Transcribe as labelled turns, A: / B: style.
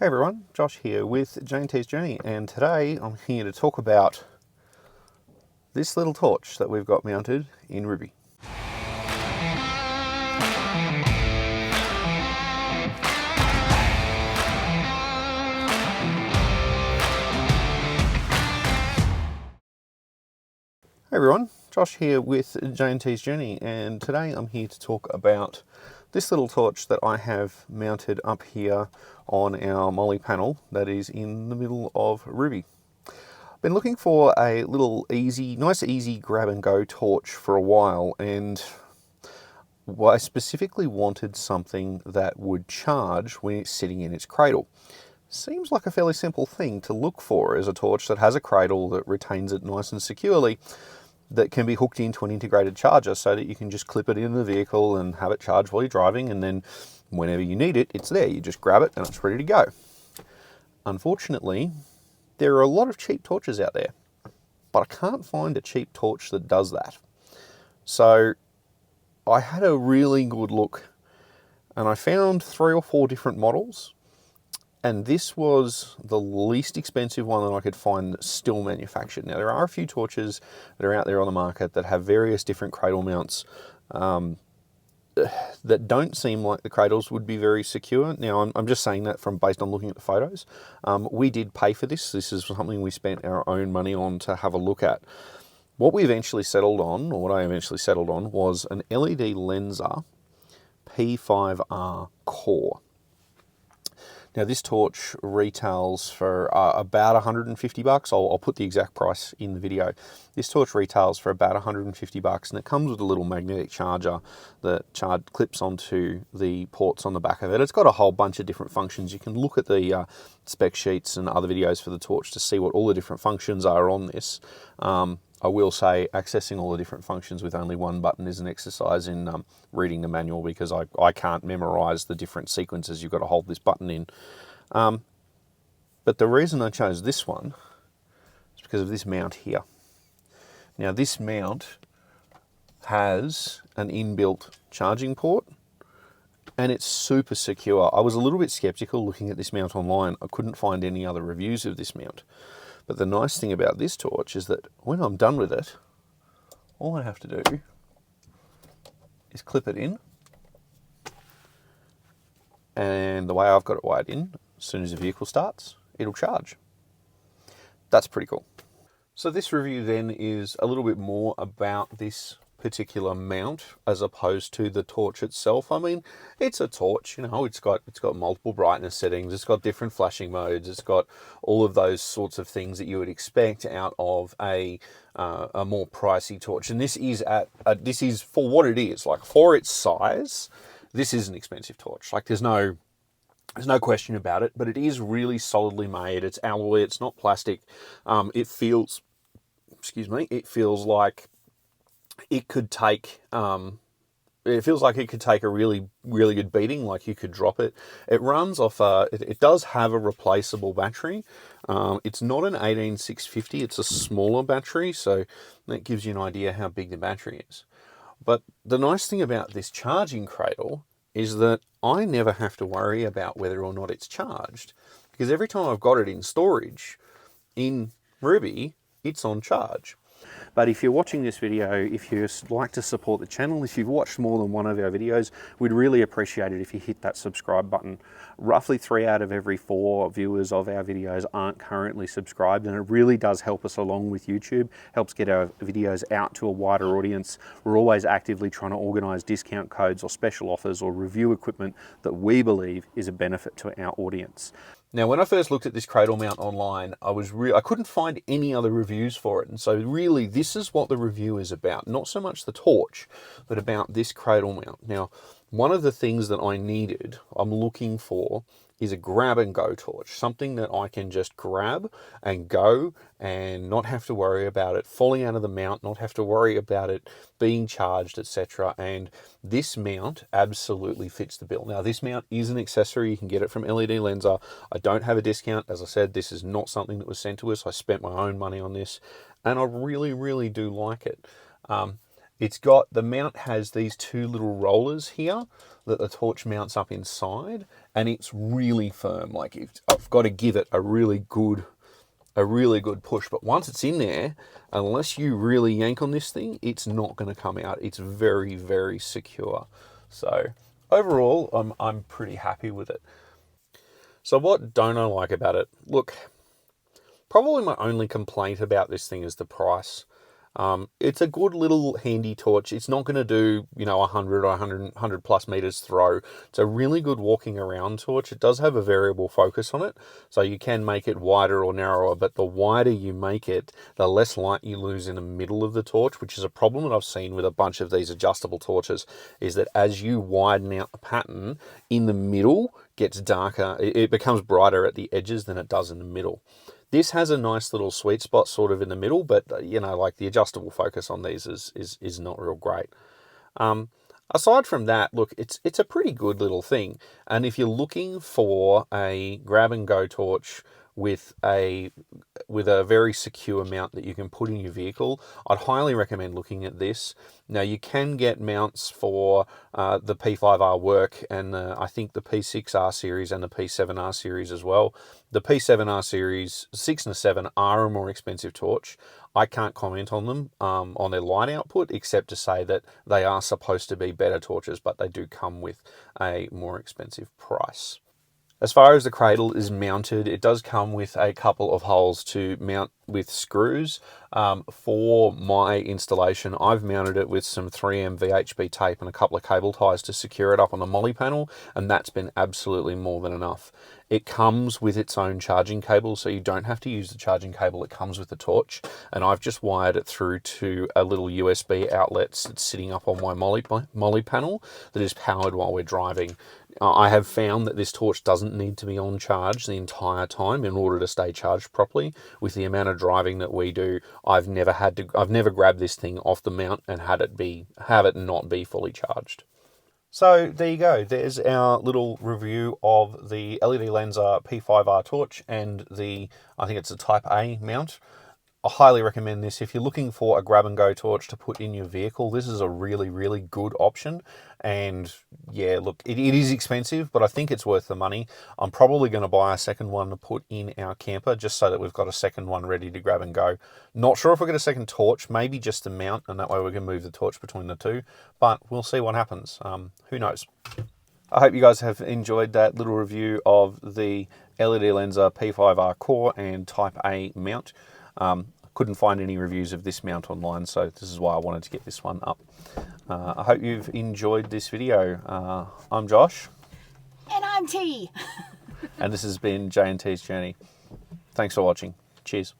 A: Hey everyone, Josh here with J&T's Journey, and today I'm here to talk about this little torch that we've got mounted in Rubi. Hey everyone, Josh here with J&T's Journey, and today I'm here to talk about this little torch that I have mounted up here on our molly panel that is in the middle of Rubi. I've been looking for a little nice easy grab and go torch for a while, and I specifically wanted something that would charge when it's sitting in its cradle. Seems like a fairly simple thing to look for, as a torch that has a cradle that retains it nice and securely, that can be hooked into an integrated charger so that you can just clip it in the vehicle and have it charge while you're driving, and then whenever you need it, it's there. You just grab it and it's ready to go. Unfortunately, there are a lot of cheap torches out there, but I can't find a cheap torch that does that. So I had a really good look and I found 3 or 4 different models, and this was the least expensive one that I could find that's still manufactured. Now, there are a few torches that are out there on the market that have various different cradle mounts that don't seem like the cradles would be very secure. Now, I'm just saying that based on looking at the photos. We did pay for this. This is something we spent our own money on to have a look at. What we eventually settled on, or what I eventually settled on, was an LED Lenser P5R Core. Now, this torch retails for about 150 bucks. I'll put the exact price in the video. This torch retails for about 150 bucks, and it comes with a little magnetic charger that clips onto the ports on the back of it. It's got a whole bunch of different functions. You can look at the spec sheets and other videos for the torch to see what all the different functions are on this. I will say accessing all the different functions with only one button is an exercise in reading the manual, because I can't memorize the different sequences you've got to hold this button in. But the reason I chose this one is because of this mount here. Now, this mount has an inbuilt charging port, and it's super secure. I was a little bit skeptical looking at this mount online. I couldn't find any other reviews of this mount. But the nice thing about this torch is that when I'm done with it, all I have to do is clip it in. And the way I've got it wired in, as soon as the vehicle starts, it'll charge. That's pretty cool. So this review then is a little bit more about this particular mount as opposed to the torch itself. I mean, it's a torch, you know, it's got multiple brightness settings, it's got different flashing modes, it's got all of those sorts of things that you would expect out of a more pricey torch. And this is this is for what it is. Like, for its size, this is an expensive torch. Like, there's no question about it, but it is really solidly made. It's alloy, it's not plastic. It feels like it could take it feels like it could take a really, really good beating. Like, you could drop it. It runs off it does have a replaceable battery. It's not an 18650, it's a smaller battery, so that gives you an idea how big the battery is. But the nice thing about this charging cradle is that I never have to worry about whether or not it's charged, because every time I've got it in storage in Rubi, it's on charge. But if you're watching this video, if you'd like to support the channel, if you've watched more than one of our videos, we'd really appreciate it if you hit that subscribe button. Roughly 3 out of every 4 viewers of our videos aren't currently subscribed, and it really does help us along with YouTube, helps get our videos out to a wider audience. We're always actively trying to organise discount codes or special offers or review equipment that we believe is a benefit to our audience. Now, when I first looked at this cradle mount online, I couldn't find any other reviews for it. And so really, this is what the review is about. Not so much the torch, but about this cradle mount. Now, one of the things that I'm looking for, is a grab and go torch. Something that I can just grab and go and not have to worry about it falling out of the mount, not have to worry about it being charged, etc. And this mount absolutely fits the bill. Now, this mount is an accessory. You can get it from LED Lenser. I don't have a discount. As I said, this is not something that was sent to us. I spent my own money on this, and I really, really do like it. The mount has these two little rollers here that the torch mounts up inside, and it's really firm. Like, I've got to give it a really good push. But once it's in there, unless you really yank on this thing, it's not going to come out. It's very, very secure. So overall, I'm pretty happy with it. So what don't I like about it? Look, probably my only complaint about this thing is the price. It's a good little handy torch. It's not going to do, 100 or 100 plus meters throw. It's a really good walking around torch. It does have a variable focus on it, so you can make it wider or narrower, but the wider you make it, the less light you lose in the middle of the torch, which is a problem that I've seen with a bunch of these adjustable torches, is that as you widen out the pattern, in the middle gets darker. It becomes brighter at the edges than it does in the middle. This has a nice little sweet spot sort of in the middle, but, like the adjustable focus on these is not real great. Aside from that, look, it's a pretty good little thing. And if you're looking for a grab-and-go torch with a very secure mount that you can put in your vehicle, I'd highly recommend looking at this. Now, you can get mounts for the P5R work, and I think the P6R series and the P7R series as well. The P7R series 6 and 7 are a more expensive torch. I can't comment on them, on their light output, except to say that they are supposed to be better torches, but they do come with a more expensive price. As far as the Cradle is mounted, it does come with a couple of holes to mount with screws. For my installation, I've mounted it with some 3M VHB tape and a couple of cable ties to secure it up on the molly panel, and that's been absolutely more than enough. It comes with its own charging cable, so you don't have to use the charging cable. It comes with the torch, and I've just wired it through to a little USB outlet that's sitting up on my molly panel that is powered while we're driving. I have found that this torch doesn't need to be on charge the entire time in order to stay charged properly. With the amount of driving that we do, I've never grabbed this thing off the mount and have it not be fully charged. So there you go. There's our little review of the LED Lenser P5R torch and I think it's a Type A mount. I highly recommend this. If you're looking for a grab-and-go torch to put in your vehicle, this is a really, really good option. And yeah, look, it is expensive, but I think it's worth the money. I'm probably going to buy a second one to put in our camper, just so that we've got a second one ready to grab and go. Not sure if we'll get a second torch, maybe just a mount, and that way we can move the torch between the two. But we'll see what happens. Who knows? I hope you guys have enjoyed that little review of the LED Lenser P5R Core and Type A mount. Couldn't find any reviews of this mount online, so this is why I wanted to get this one up. I hope you've enjoyed this video. I'm Josh.
B: And I'm T.
A: And this has been J&T's Journey. Thanks for watching. Cheers.